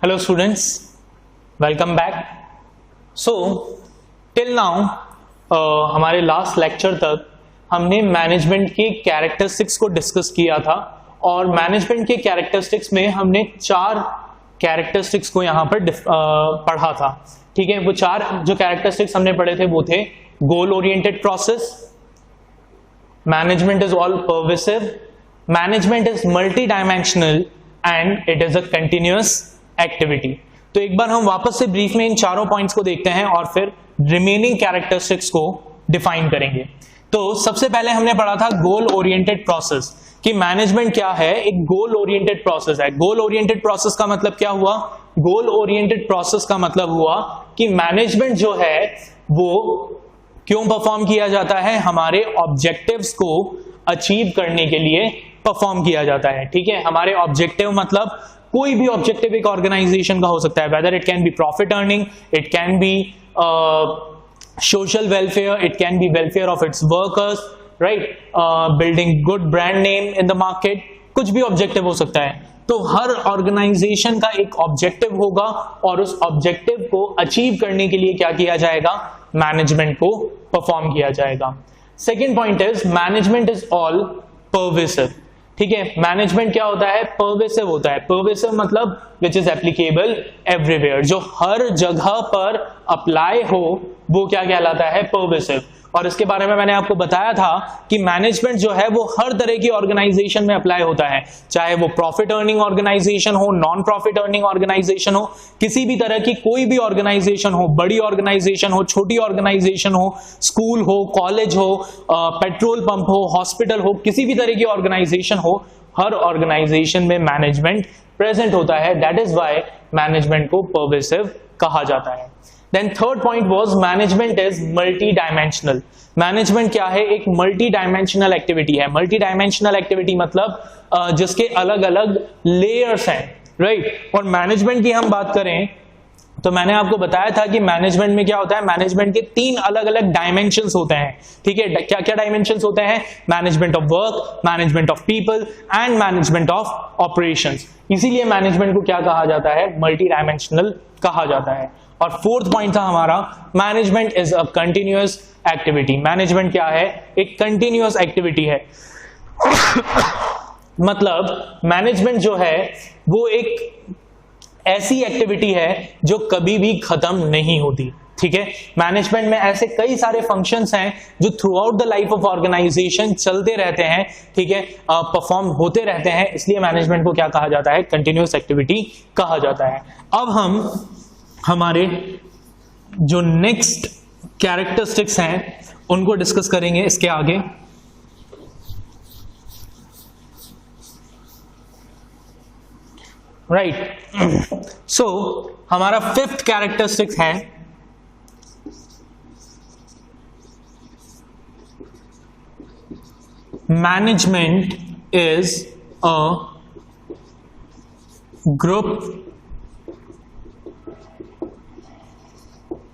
Hello students, welcome back. So till now हमारे last lecture तक हमने मैनेजमेंट के कैरेक्टरिस्टिक्स को डिस्कस किया था और मैनेजमेंट के कैरेक्टरिस्टिक्स में हमने 4 कैरेक्टरिस्टिक्स को यहाँ पर पढ़ा था. ठीक है, वो 4 जो कैरेक्टरिस्टिक्स हमने पढ़े थे वो थे goal oriented process, management is all pervasive, management is multi dimensional and it is a continuous activity. तो एक बार हम वापस से ब्रीफ में इन चारों पॉइंट्स को देखते हैं और फिर रिमेनिंग कैरेक्टरिस्टिक्स को डिफाइन करेंगे. तो सबसे पहले हमने पढ़ा था गोल ओरिएंटेड प्रोसेस कि मैनेजमेंट क्या है, एक गोल ओरिएंटेड प्रोसेस है. गोल ओरिएंटेड प्रोसेस का मतलब क्या हुआ? गोल ओरिएंटेड प्रोसेस का मतलब हुआ कि मैनेजमेंट जो है वो क्यों परफॉर्म किया जाता है? हमारे ऑब्जेक्टिव्स को अचीव करने के लिए परफॉर्म किया जाता है. ठीक है, हमारे ऑब्जेक्टिव मतलब कोई भी ऑब्जेक्टिव एक ऑर्गेनाइजेशन का हो सकता है, whether it can be profit earning, it can be social welfare, it can be welfare of its workers, right, building good brand name in the market, कुछ भी ऑब्जेक्टिव हो सकता है. तो हर ऑर्गेनाइजेशन का एक ऑब्जेक्टिव होगा और उस ऑब्जेक्टिव को अचीव करने के लिए क्या किया जाएगा? मैनेजमेंट को परफॉर्म किया जाएगा. Second point is management is all pervasive. ठीक है, मैनेजमेंट क्या होता है? परवेसिव होता है. परवेसिव मतलब विच इज एप्लीकेबल एवरीवेयर, जो हर जगह पर अप्लाई हो वो क्या कहलाता है? परवेसिव. और इसके बारे में मैंने आपको बताया था कि मैनेजमेंट जो है वो हर तरह की ऑर्गेनाइजेशन में अप्लाई होता है, चाहे वो प्रॉफिट अर्निंग ऑर्गेनाइजेशन हो, नॉन प्रॉफिट अर्निंग ऑर्गेनाइजेशन हो, किसी भी तरह की कोई भी ऑर्गेनाइजेशन हो, बड़ी ऑर्गेनाइजेशन हो, छोटी ऑर्गेनाइजेशन हो, स्कूल हो, कॉलेज हो, पेट्रोल पंप हो, हॉस्पिटल हो, किसी भी तरह की ऑर्गेनाइजेशन हो, हर ऑर्गेनाइजेशन में मैनेजमेंट प्रेजेंट होता है. दैट इज वाई मैनेजमेंट को परवेसिव कहा जाता है. Then third point was management is multi-dimensional. Management क्या है? एक मल्टी डायमेंशनल एक्टिविटी है. मल्टी डायमेंशनल एक्टिविटी मतलब जिसके अलग अलग लेयर्स हैं, राइट. और मैनेजमेंट की हम बात करें तो मैंने आपको बताया था कि मैनेजमेंट में क्या होता है? मैनेजमेंट के 3 अलग अलग डायमेंशंस होते हैं. ठीक है, क्या क्या डायमेंशंस होते हैं? Management of work, management of people and management of operations. इसीलिए मैनेजमेंट को क्या कहा जाता है? मल्टी डायमेंशनल कहा जाता है. और फोर्थ पॉइंट था हमारा management is a continuous activity. Management क्या है? एक कंटिन्यूअस एक्टिविटी है. मतलब मैनेजमेंट जो है वो एक ऐसी एक्टिविटी है जो कभी भी खत्म नहीं होती. ठीक है, मैनेजमेंट में ऐसे कई सारे फंक्शंस हैं जो throughout the life of organization चलते रहते हैं. ठीक है, परफॉर्म होते रहते हैं. इसलिए मैनेजमेंट को क्या कहा जाता है? कंटिन्यूअस एक्टिविटी कहा जाता है. अब हम हमारे जो नेक्स्ट कैरेक्टरिस्टिक्स हैं उनको डिस्कस करेंगे इसके आगे. राइट, सो हमारा 5th कैरेक्टरिस्टिक्स है management is a group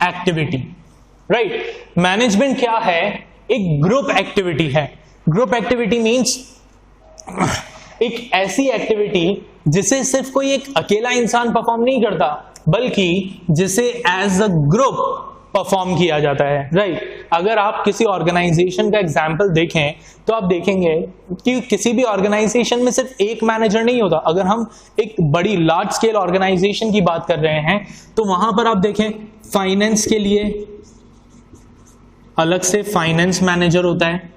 activity. Right, management क्या है? एक ग्रुप एक्टिविटी है. ग्रुप एक्टिविटी मींस एक ऐसी एक्टिविटी जिसे सिर्फ कोई एक अकेला इंसान परफॉर्म नहीं करता, बल्कि जिसे एज अ ग्रुप परफॉर्म किया जाता है. राइट, अगर आप किसी ऑर्गेनाइजेशन का एग्जांपल देखें तो आप देखेंगे कि किसी भी ऑर्गेनाइजेशन में सिर्फ एक मैनेजर नहीं होता. अगर हम एक बड़ी लार्ज स्केल ऑर्गेनाइजेशन की बात कर रहे हैं तो वहां पर आप देखें फाइनेंस के लिए अलग से फाइनेंस मैनेजर होता है.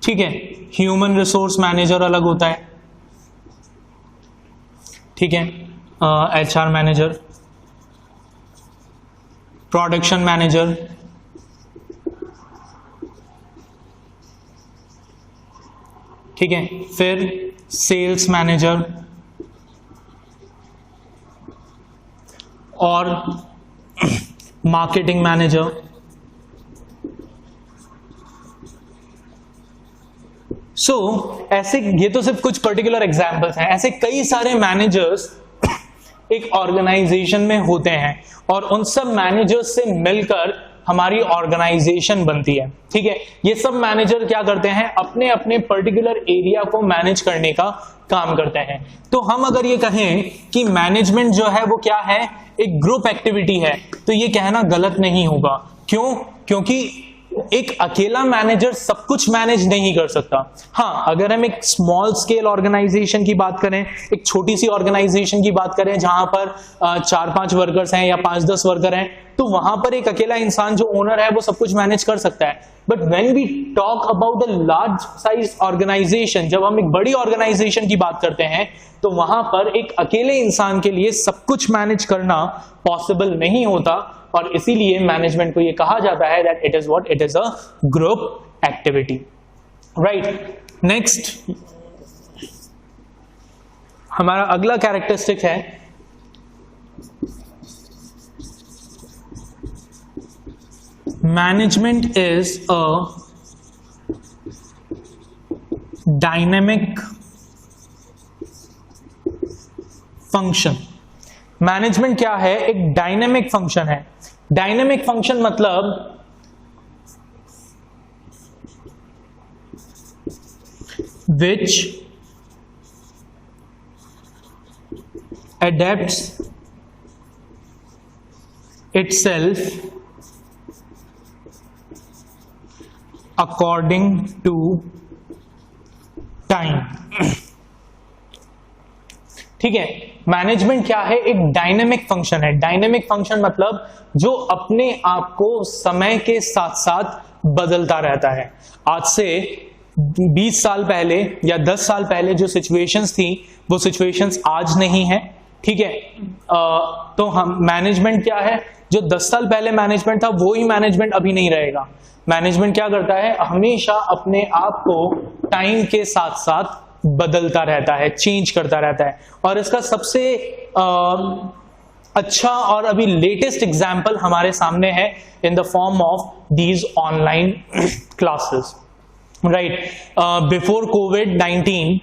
ठीक है, ह्यूमन रिसोर्स मैनेजर अलग होता है. ठीक है, HR मैनेजर, प्रोडक्शन मैनेजर, ठीक है, फिर सेल्स मैनेजर और मार्केटिंग मैनेजर. सो ऐसे ये तो सिर्फ कुछ पर्टिकुलर एग्जांपल्स हैं. ऐसे कई सारे मैनेजर्स एक ऑर्गेनाइजेशन में होते हैं और उन सब मैनेजर्स से मिलकर हमारी ऑर्गेनाइजेशन बनती है। ठीक है, ये सब मैनेजर क्या करते हैं, अपने अपने पर्टिकुलर एरिया को मैनेज करने का काम करते हैं। तो हम अगर ये कहें कि मैनेजमेंट जो है वो क्या है, एक ग्रुप एक्टिविटी है, तो ये कहना गलत नहीं होगा। क्यों? क्योंकि एक अकेला मैनेजर सब कुछ मैनेज नहीं कर सकता। हाँ, अगर हम एक स्मॉल स्केल ऑर्गेनाइजेशन की बात करें, एक छोटी सी ऑर्गेनाइजेशन की बात करें जहां पर 4-5 वर्कर्स हैं या 5-10 वर्कर हैं, तो वहां पर एक अकेला इंसान जो ओनर है वो सब कुछ मैनेज कर सकता है। But when we talk about a large size organization, जब हम एक बड़ी ऑर्गेनाइजेशन की बात करते हैं, तो वहां पर एक अकेले इंसान के लिए सब कुछ मैनेज करना पॉसिबल नहीं होता, और इसीलिए मैनेजमेंट को ये कहा जाता है that it is what, it is a group activity. Right, next हमारा अगला कैरेक्टरिस्टिक है management is a dynamic function. Management क्या है, एक डायनेमिक फंक्शन है। डायनेमिक फंक्शन मतलब which adapts itself according to time। ठीक है, मैनेजमेंट क्या है, एक डायनेमिक फंक्शन है। डायनेमिक फंक्शन मतलब जो अपने आप को समय के साथ साथ बदलता रहता है। आज से 20 साल पहले या 10 साल पहले जो सिचुएशंस थी वो सिचुएशंस आज नहीं है। ठीक है, तो हम मैनेजमेंट क्या है, जो 10 साल पहले मैनेजमेंट था वो ही मैनेजमेंट अभी नहीं रहेगा। मैनेजमेंट क्या करता है, हमेशा अपने आप को टाइम के साथ साथ बदलता रहता है, चेंज करता रहता है। और इसका सबसे अच्छा और अभी लेटेस्ट एग्जाम्पल हमारे सामने है in the form of these online classes. Right, before कोविड-19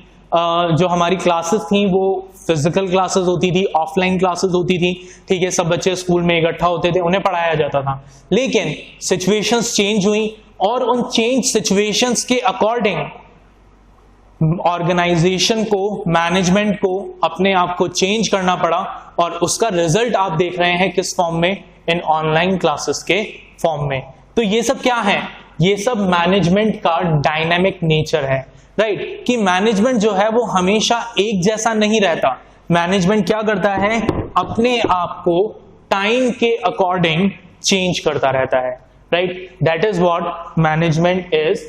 जो हमारी क्लासेस थी वो फिजिकल क्लासेस होती थी, ऑफलाइन क्लासेस होती थी। ठीक है, सब बच्चे स्कूल में इकट्ठा होते थे, उन्हें पढ़ाया जाता था। लेकिन सिचुएशंस चेंज हुई और उन चेंज सिचुएशंस के अकॉर्डिंग ऑर्गेनाइजेशन को, मैनेजमेंट को अपने आप को चेंज करना पड़ा, और उसका रिजल्ट आप देख रहे हैं किस फॉर्म में, इन ऑनलाइन क्लासेस के फॉर्म में। तो ये सब क्या है, ये सब मैनेजमेंट का डायनामिक नेचर है। राइट, कि मैनेजमेंट जो है वो हमेशा एक जैसा नहीं रहता। मैनेजमेंट क्या करता है, अपने आप को टाइम के अकॉर्डिंग चेंज करता रहता है। Right, that is what management is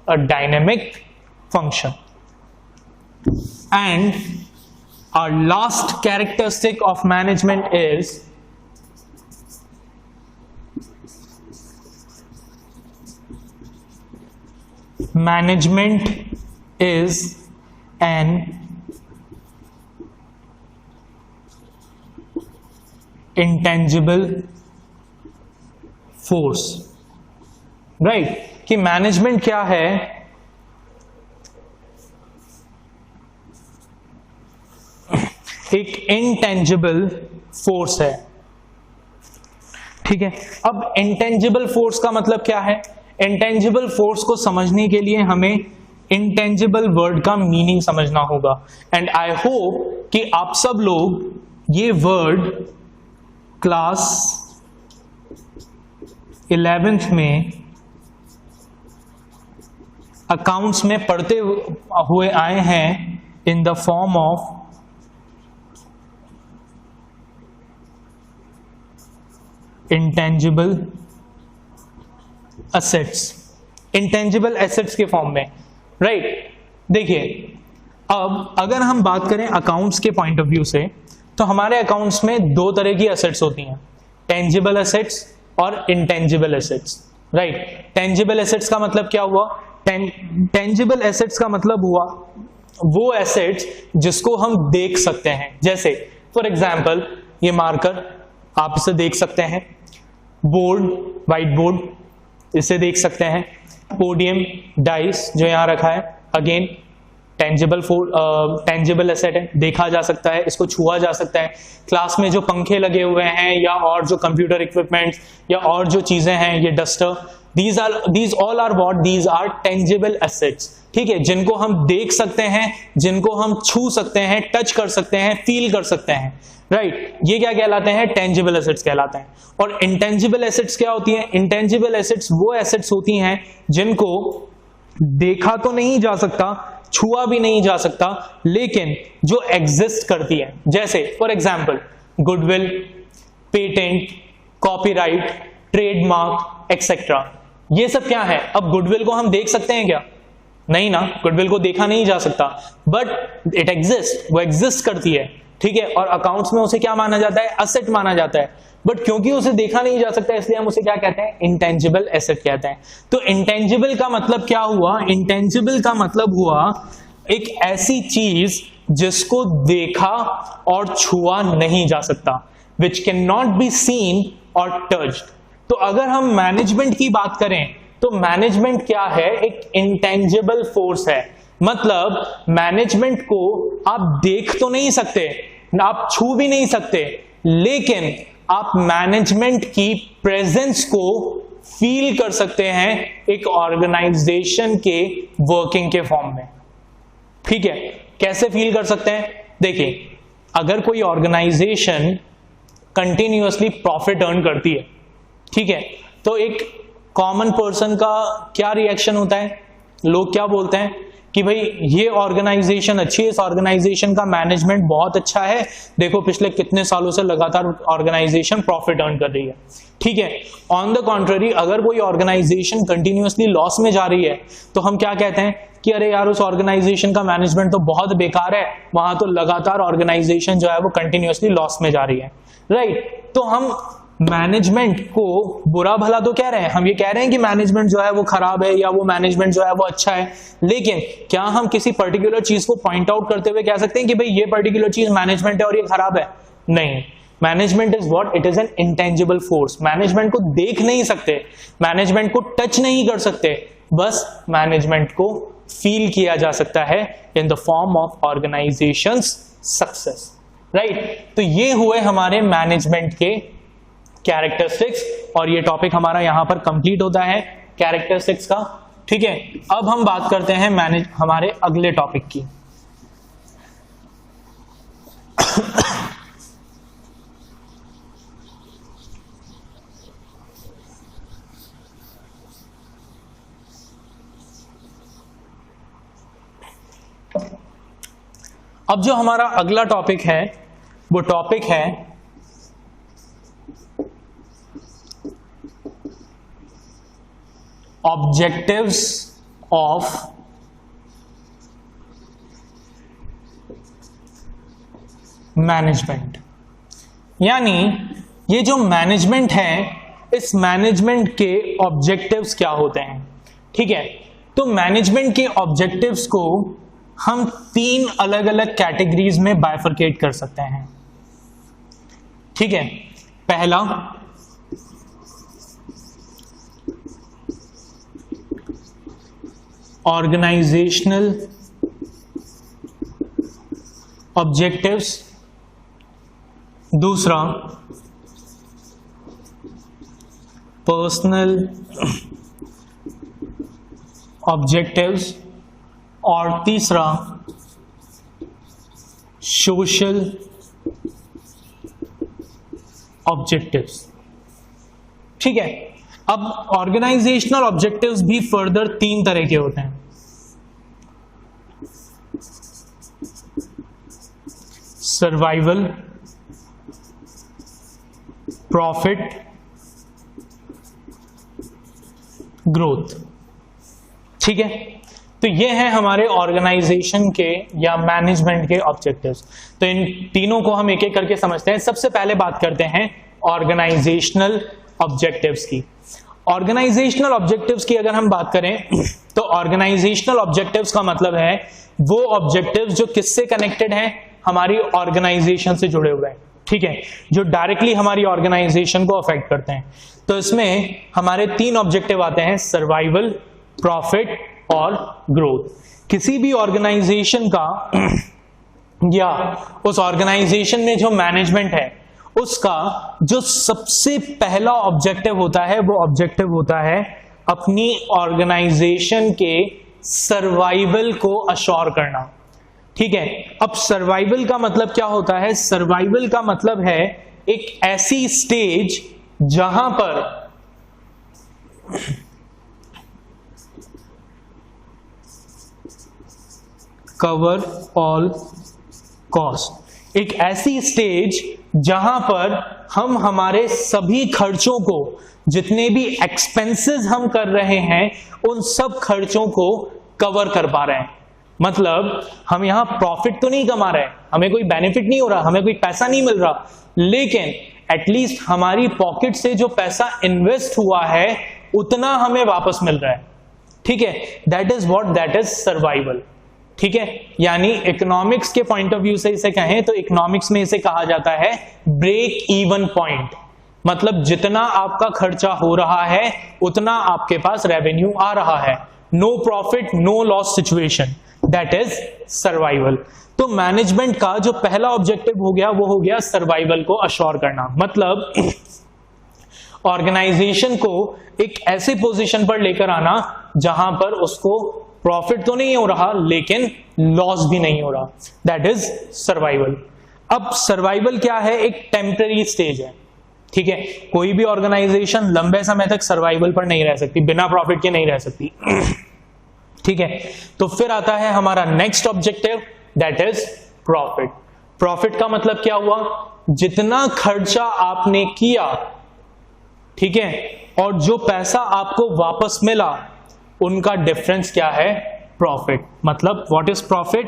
a dynamic function. And our last characteristic of management is management is an intangible force। Right, कि मैनेजमेंट क्या है, एक इंटेंजिबल फोर्स है। ठीक है, अब इंटेंजिबल फोर्स का मतलब क्या है, इंटेंजिबल फोर्स को समझने के लिए हमें इंटेंजिबल वर्ड का मीनिंग समझना होगा। एंड आई होप कि आप सब लोग ये वर्ड क्लास 11th में अकाउंट्स में पढ़ते हुए आए हैं इन the form of intangible assets. Intangible assets के फॉर्म में। राइट, देखिए अब अगर हम बात करें अकाउंट्स के पॉइंट ऑफ व्यू से, तो हमारे अकाउंट्स में दो तरह की एसेट्स होती हैं, टेंजिबल एसेट्स और intangible assets. Right, tangible assets का मतलब क्या हुआ, टेंजिबल एसेट्स का मतलब हुआ वो एसेट्स जिसको हम देख सकते हैं। जैसे फॉर एग्जाम्पल ये मार्कर, आप इसे देख सकते हैं, बोर्ड, व्हाइट बोर्ड, इसे देख सकते हैं, पोडियम, डाइस जो यहां रखा है, अगेन टेंजिबल एसेट है, देखा जा सकता है, इसको छुआ जा सकता है। क्लास में जो पंखे लगे हुए हैं या और जो कंप्यूटर इक्विपमेंट्स या और जो चीजें हैं, ये duster, these all are what? These are tangible assets, ठीक है, जिनको हम देख सकते हैं, जिनको हम छू सकते हैं, टच कर सकते हैं, फील कर सकते हैं, राइट। ये क्या कहलाते हैं? टेंजिबल एसेट्स कहलाते हैं। और इंटेंजिबल एसेट्स क्या होती हैं? इंटेंजिबल एसेट्स वो एसेट्स होती हैं जिनको देखा तो नहीं जा सकता, छुआ भी नहीं जा सकता, लेकिन जो एग्जिस्ट करती है। जैसे for example goodwill, patent, copyright, trademark etcetera, ये सब क्या है? अब गुडविल को हम देख सकते हैं क्या? नहीं ना, गुडविल को देखा नहीं जा सकता, बट इट एग्जिस्ट, वो एग्जिस्ट करती है, ठीक है। और अकाउंट्स में उसे क्या माना जाता है? असेट माना जाता है, बट क्योंकि उसे देखा नहीं जा सकता इसलिए हम उसे क्या कहते हैं? इंटेंजिबल एसेट कहते हैं। तो इंटेंजिबल का मतलब क्या हुआ? इंटेंजिबल का मतलब हुआ एक ऐसी चीज जिसको देखा और छुआ नहीं जा सकता, which can not be seen और टच्ड। तो अगर हम मैनेजमेंट की बात करें तो मैनेजमेंट क्या है? एक इंटेंजिबल फोर्स है। मतलब मैनेजमेंट को आप देख तो नहीं सकते, आप छू भी नहीं सकते, लेकिन आप मैनेजमेंट की प्रेजेंस को फील कर सकते हैं एक ऑर्गेनाइजेशन के वर्किंग के फॉर्म में, ठीक है। कैसे फील कर सकते हैं? देखिए, अगर कोई ऑर्गेनाइजेशन कंटिन्यूअसली प्रॉफिट अर्न करती है, ठीक है, तो एक कॉमन पर्सन का क्या रिएक्शन होता है? लोग क्या बोलते हैं कि भाई ये ऑर्गेनाइजेशन अच्छी है, इस ऑर्गेनाइजेशन का मैनेजमेंट बहुत अच्छा है, देखो पिछले कितने सालों से लगातार ऑर्गेनाइजेशन प्रॉफिट अर्न कर रही है, ठीक है। ऑन द कॉन्ट्ररी, अगर कोई ऑर्गेनाइजेशन कंटिन्यूअसली लॉस में जा रही है तो हम क्या कहते हैं कि अरे यार उस ऑर्गेनाइजेशन का मैनेजमेंट तो बहुत बेकार है, वहां तो लगातार ऑर्गेनाइजेशन जो है वो कंटिन्यूअसली लॉस में जा रही है, राइट। तो हम मैनेजमेंट को बुरा भला तो कह रहे हैं, हम ये कह रहे हैं कि मैनेजमेंट जो है वो खराब है या वो मैनेजमेंट जो है वो अच्छा है, लेकिन क्या हम किसी पर्टिकुलर चीज को पॉइंट आउट करते हुए कह सकते हैं कि भाई ये पर्टिकुलर चीज मैनेजमेंट है और ये खराब है? नहीं। Management is what? It is an intangible force. Management को देख नहीं सकते, मैनेजमेंट को टच नहीं कर सकते, बस मैनेजमेंट को फील किया जा सकता है in the form of organisations success, right. तो ये हुए हमारे मैनेजमेंट के कैरेक्टरिस्टिक्स, और ये टॉपिक हमारा यहां पर कंप्लीट होता है कैरेक्टरिस्टिक्स का, ठीक है। अब हम बात करते हैं हमारे अगले टॉपिक की। अब जो हमारा अगला टॉपिक है वो टॉपिक है ऑब्जेक्टिव्स ऑफ मैनेजमेंट। यानी ये जो मैनेजमेंट है, इस मैनेजमेंट के ऑब्जेक्टिव्स क्या होते हैं, ठीक है। तो मैनेजमेंट के ऑब्जेक्टिव्स को हम 3 अलग अलग कैटेगरीज में बाइफरकेट कर सकते हैं, ठीक है। पहला, ऑर्गेनाइजेशनल ऑब्जेक्टिव्स, दूसरा पर्सनल ऑब्जेक्टिव्स, और तीसरा सोशल ऑब्जेक्टिव्स, ठीक है। अब ऑर्गेनाइजेशनल ऑब्जेक्टिव्स भी फर्दर 3 तरह के होते हैं। सर्वाइवल, प्रॉफिट, ग्रोथ, ठीक है। तो ये हैं हमारे ऑर्गेनाइजेशन के या मैनेजमेंट के ऑब्जेक्टिव्स। तो इन तीनों को हम एक एक करके समझते हैं। सबसे पहले बात करते हैं ऑर्गेनाइजेशनल ऑब्जेक्टिव्स की। ऑर्गेनाइजेशनल ऑब्जेक्टिव्स की अगर हम बात करें तो ऑर्गेनाइजेशनल ऑब्जेक्टिव्स का मतलब है वो ऑब्जेक्टिव्स जो किससे कनेक्टेड हैं, हमारी ऑर्गेनाइजेशन से जुड़े हुए हैं, ठीक है, जो डायरेक्टली हमारी ऑर्गेनाइजेशन को अफेक्ट करते हैं। तो इसमें हमारे 3 ऑब्जेक्टिव आते हैं, सर्वाइवल, प्रॉफिट और ग्रोथ। किसी भी ऑर्गेनाइजेशन का या उस ऑर्गेनाइजेशन में जो मैनेजमेंट है उसका जो सबसे पहला ऑब्जेक्टिव होता है वो ऑब्जेक्टिव होता है अपनी ऑर्गेनाइजेशन के सर्वाइवल को अश्योर करना। ठीक है, अब सर्वाइवल का मतलब क्या होता है? सर्वाइवल का मतलब है एक ऐसी स्टेज जहां पर कवर ऑल कॉस्ट, एक ऐसी स्टेज जहां पर हम हमारे सभी खर्चों को, जितने भी एक्सपेंसेस हम कर रहे हैं उन सब खर्चों को कवर कर पा रहे हैं। मतलब हम यहां प्रॉफिट तो नहीं कमा रहे, हमें कोई बेनिफिट नहीं हो रहा, हमें कोई पैसा नहीं मिल रहा, लेकिन एटलीस्ट हमारी पॉकेट से जो पैसा इन्वेस्ट हुआ है उतना हमें वापस मिल रहा है। ठीक है, that is what, that is survival. ठीक है, यानी इकोनॉमिक्स के पॉइंट ऑफ व्यू से इसे कहें तो इकोनॉमिक्स में इसे कहा जाता है ब्रेक इवन पॉइंट। मतलब जितना आपका खर्चा हो रहा है उतना आपके पास रेवेन्यू आ रहा है, no profit no loss situation, that is survival. तो मैनेजमेंट का जो पहला ऑब्जेक्टिव हो गया वो हो गया सर्वाइवल को अश्योर करना। मतलब ऑर्गेनाइजेशन को एक ऐसे पोजीशन पर लेकर आना जहां पर उसको प्रॉफिट तो नहीं हो रहा लेकिन लॉस भी नहीं हो रहा, दैट इज सर्वाइवल। अब सर्वाइवल क्या है? एक टेम्पररी स्टेज है। ठीक है, कोई भी ऑर्गेनाइजेशन लंबे समय तक सर्वाइवल पर नहीं रह सकती, बिना प्रॉफिट के नहीं रह सकती। ठीक है, तो फिर आता है हमारा next objective, that is profit. Profit का मतलब क्या हुआ? जितना खर्चा आपने किया, ठीक है, और जो पैसा आपको वापस मिला उनका डिफरेंस क्या है? प्रॉफिट। मतलब what is profit?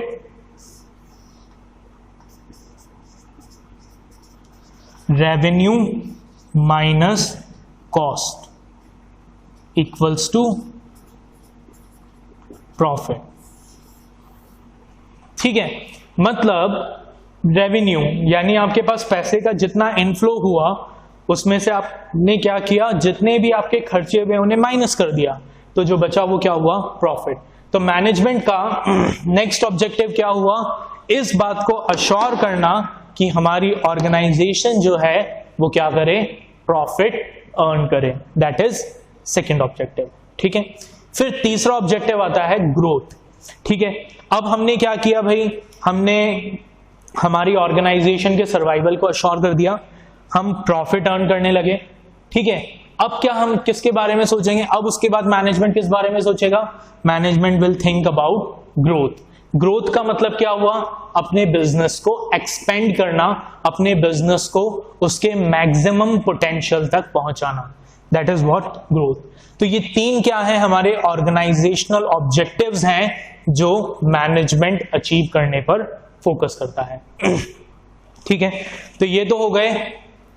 Revenue minus cost equals to profit. ठीक है, मतलब रेवेन्यू यानी आपके पास पैसे का जितना इनफ्लो हुआ उसमें से आपने क्या किया, जितने भी आपके खर्चे हुए उन्हें माइनस कर दिया, तो जो बचा वो क्या हुआ? प्रॉफिट। तो मैनेजमेंट का नेक्स्ट ऑब्जेक्टिव क्या हुआ? इस बात को अश्योर करना कि हमारी ऑर्गेनाइजेशन जो है वो क्या करे? प्रॉफिट अर्न करे, दैट इज सेकेंड ऑब्जेक्टिव। ठीक है, फिर तीसरा ऑब्जेक्टिव आता है ग्रोथ। ठीक है, अब हमने क्या किया भाई? हमने हमारी ऑर्गेनाइजेशन के सर्वाइवल को अश्योर कर दिया, हम प्रॉफिट अर्न करने लगे। ठीक है, अब क्या हम किसके बारे में सोचेंगे? अब उसके बाद मैनेजमेंट किस बारे में सोचेगा? Management will think about growth. Growth का मतलब क्या हुआ? अपने बिजनेस को एक्सपेंड करना, अपने बिजनेस को उसके मैक्सिमम पोटेंशियल तक पहुंचाना, दैट इज व्हाट ग्रोथ। तो ये तीन क्या है? हमारे ऑर्गेनाइजेशनल ऑब्जेक्टिव्स हैं जो मैनेजमेंट अचीव करने पर फोकस करता है। ठीक है, तो ये तो हो गए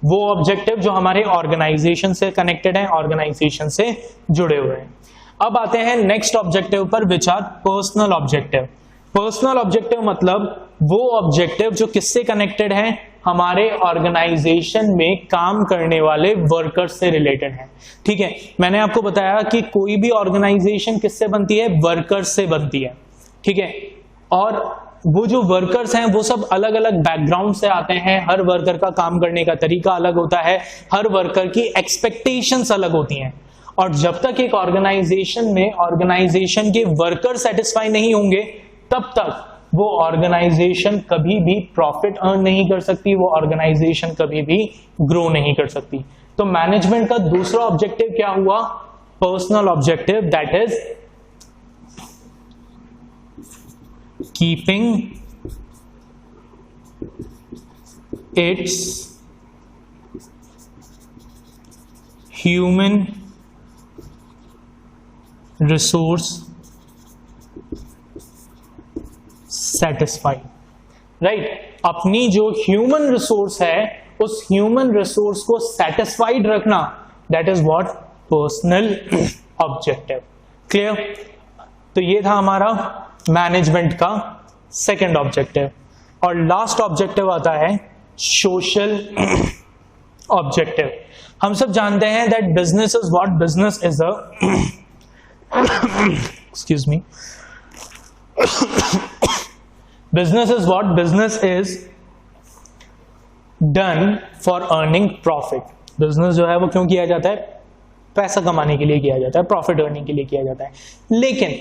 वो ऑब्जेक्टिव जो हमारे ऑर्गेनाइजेशन से कनेक्टेड है, ऑर्गेनाइजेशन से जुड़े हुए हैं। अब आते हैं नेक्स्ट ऑब्जेक्टिव पर, which are personal objective. Personal objective मतलब वो ऑब्जेक्टिव जो किससे कनेक्टेड है? हमारे ऑर्गेनाइजेशन में काम करने वाले वर्कर्स से रिलेटेड है। ठीक है, मैंने आपको बताया कि कोई भी ऑर्गेनाइजेशन किससे बनती है? वर्कर्स से बनती है। ठीक है, और वो जो वर्कर्स हैं वो सब अलग अलग बैकग्राउंड से आते हैं, हर वर्कर का काम करने का तरीका अलग होता है, हर वर्कर की एक्सपेक्टेशंस अलग होती हैं, और जब तक एक ऑर्गेनाइजेशन में ऑर्गेनाइजेशन के वर्कर सेटिस्फाई नहीं होंगे तब तक वो ऑर्गेनाइजेशन कभी भी प्रॉफिट अर्न नहीं कर सकती, वो ऑर्गेनाइजेशन कभी भी ग्रो नहीं कर सकती। तो मैनेजमेंट का दूसरा ऑब्जेक्टिव क्या हुआ? Personal objective, that is keeping its human resource satisfied, right? अपनी जो ह्यूमन रिसोर्स है उस ह्यूमन रिसोर्स को सेटिस्फाइड रखना, that is what personal objective. Clear? तो ये था हमारा मैनेजमेंट का सेकंड ऑब्जेक्टिव। और लास्ट ऑब्जेक्टिव आता है सोशल ऑब्जेक्टिव। हम सब जानते हैं that business is what? Business is a excuse me, business is what? Business is done for earning profit. Business जो है वो क्यों किया जाता है? पैसा कमाने के लिए किया जाता है, प्रॉफिट अर्निंग के लिए किया जाता है। लेकिन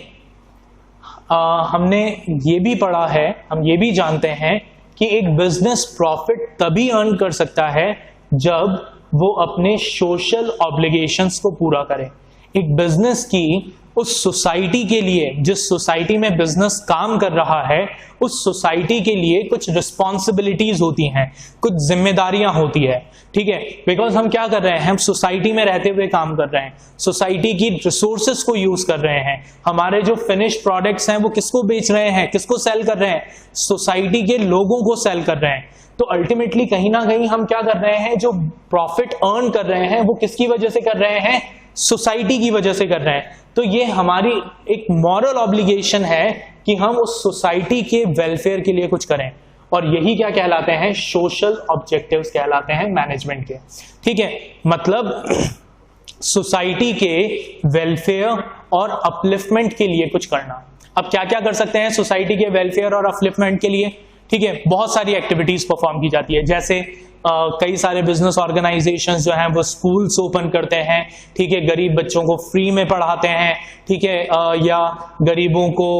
हमने ये भी पढ़ा है, हम ये भी जानते हैं कि एक बिजनेस प्रॉफिट तभी अर्न कर सकता है जब वो अपने सोशल ऑब्लिगेशंस को पूरा करे। एक बिजनेस की उस सोसाइटी के लिए, जिस सोसाइटी में बिजनेस काम कर रहा है, उस सोसाइटी के लिए कुछ रिस्पॉन्सिबिलिटीज होती हैं, कुछ जिम्मेदारियां होती है, ठीक है। बिकॉज हम क्या कर रहे हैं, हम सोसाइटी में रहते हुए काम कर रहे हैं, सोसाइटी की रिसोर्सेस को यूज कर रहे हैं। हमारे जो फिनिश प्रोडक्ट्स हैं वो किसको बेच रहे हैं, किसको सेल कर रहे हैं? सोसाइटी के लोगों को सेल कर रहे हैं। तो अल्टीमेटली कहीं ना कहीं हम क्या कर रहे हैं, जो प्रॉफिट अर्न कर रहे हैं वो किसकी वजह से कर रहे हैं? सोसाइटी की वजह से कर रहे हैं। तो ये हमारी एक मॉरल ऑब्लिगेशन है कि हम उस सोसाइटी के वेलफेयर के लिए कुछ करें, और यही क्या कहलाते हैं? सोशल ऑब्जेक्टिव्स कहलाते हैं मैनेजमेंट के, ठीक है। मतलब सोसाइटी के वेलफेयर और अपलिफ्टमेंट के लिए कुछ करना। अब क्या क्या कर सकते हैं सोसाइटी के वेलफेयर और अपलिफ्टमेंट के लिए? ठीक है, बहुत सारी एक्टिविटीज परफॉर्म की जाती है। जैसे कई सारे बिजनेस ऑर्गेनाइजेशंस जो हैं वो स्कूल्स ओपन करते हैं, ठीक है, गरीब बच्चों को फ्री में पढ़ाते हैं, ठीक है, या गरीबों को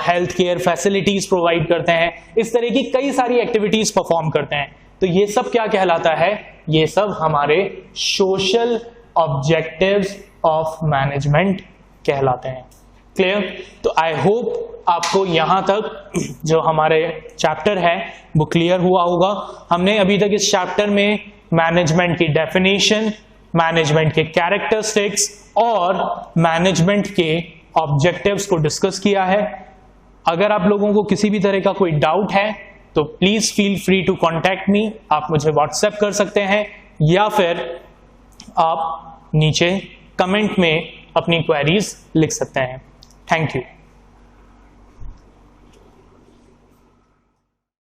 हेल्थ केयर फैसिलिटीज प्रोवाइड करते हैं। इस तरह की कई सारी एक्टिविटीज परफॉर्म करते हैं। तो ये सब क्या कहलाता है? ये सब हमारे सोशल ऑब्जेक्टिव्स ऑफ मैनेजमेंट कहलाते हैं। क्लियर? तो आई होप आपको यहां तक जो हमारे चैप्टर है वो क्लियर हुआ होगा। हमने अभी तक इस चैप्टर में मैनेजमेंट की डेफिनेशन, मैनेजमेंट के कैरेक्टरिस्टिक्स और मैनेजमेंट के ऑब्जेक्टिव्स को डिस्कस किया है। अगर आप लोगों को किसी भी तरह का कोई डाउट है तो please feel free to contact me. आप मुझे व्हाट्सएप कर सकते हैं या फिर आप नीचे कमेंट में अपनी क्वेरीज लिख सकते हैं। Thank you.